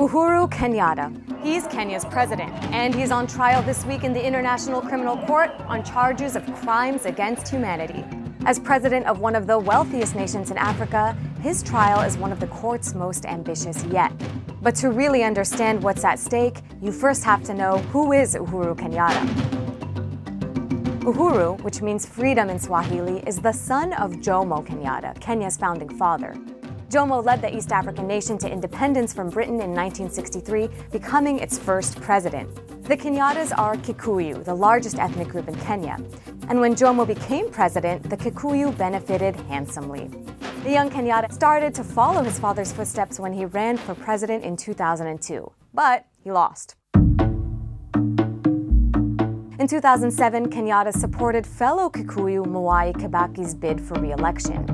Uhuru Kenyatta. He's Kenya's president, and he's on trial this week in the International Criminal Court on charges of crimes against humanity. As president of one of the wealthiest nations in Africa, his trial is one of the court's most ambitious yet. But to really understand what's at stake, you first have to know who is Uhuru Kenyatta. Uhuru, which means freedom in Swahili, is the son of Jomo Kenyatta, Kenya's founding father. Jomo led the East African nation to independence from Britain in 1963, becoming its first president. The Kenyatas are Kikuyu, the largest ethnic group in Kenya. And when Jomo became president, the Kikuyu benefited handsomely. The young Kenyatta started to follow his father's footsteps when he ran for president in 2002, but he lost. In 2007, Kenyatta supported fellow Kikuyu Mwai Kibaki's bid for re-election.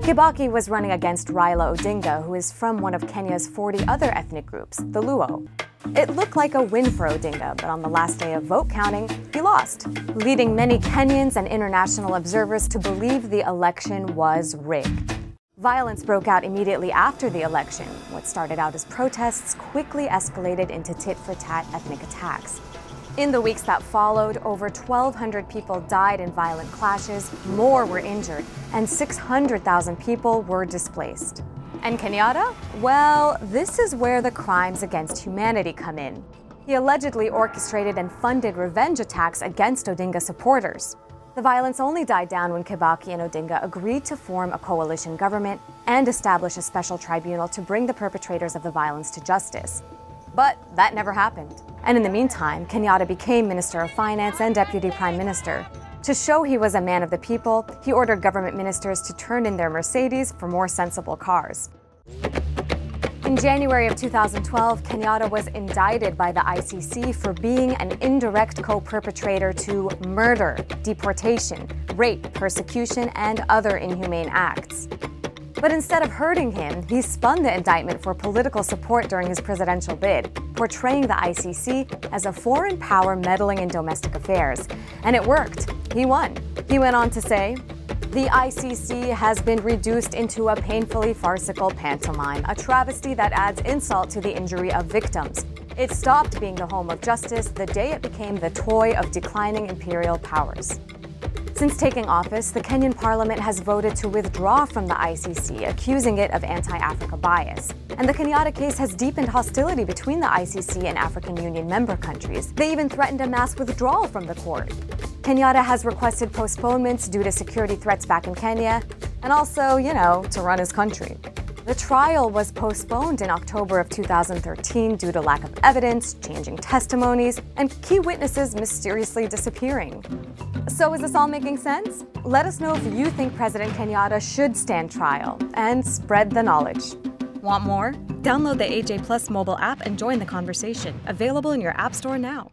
Kibaki was running against Raila Odinga, who is from one of Kenya's 40 other ethnic groups, the Luo. It looked like a win for Odinga, but on the last day of vote counting, he lost, leading many Kenyans and international observers to believe the election was rigged. Violence broke out immediately after the election. What started out as protests quickly escalated into tit-for-tat ethnic attacks. In the weeks that followed, over 1,200 people died in violent clashes, more were injured, and 600,000 people were displaced. And Kenyatta? Well, this is where the crimes against humanity come in. He allegedly orchestrated and funded revenge attacks against Odinga supporters. The violence only died down when Kibaki and Odinga agreed to form a coalition government and establish a special tribunal to bring the perpetrators of the violence to justice. But that never happened. And in the meantime, Kenyatta became Minister of Finance and Deputy Prime Minister. To show he was a man of the people, he ordered government ministers to turn in their Mercedes for more sensible cars. In January of 2012, Kenyatta was indicted by the ICC for being an indirect co-perpetrator to murder, deportation, rape, persecution, and other inhumane acts. But instead of hurting him, he spun the indictment for political support during his presidential bid, portraying the ICC as a foreign power meddling in domestic affairs. And it worked. He won. He went on to say, "The ICC has been reduced into a painfully farcical pantomime, a travesty that adds insult to the injury of victims. It stopped being the home of justice the day it became the toy of declining imperial powers." Since taking office, the Kenyan parliament has voted to withdraw from the ICC, accusing it of anti-Africa bias. And the Kenyatta case has deepened hostility between the ICC and African Union member countries. They even threatened a mass withdrawal from the court. Kenyatta has requested postponements due to security threats back in Kenya, and also, to run his country. The trial was postponed in October of 2013 due to lack of evidence, changing testimonies, and key witnesses mysteriously disappearing. So is this all making sense? Let us know if you think President Kenyatta should stand trial, and spread the knowledge. Want more? Download the AJ Plus mobile app and join the conversation. Available in your app store now.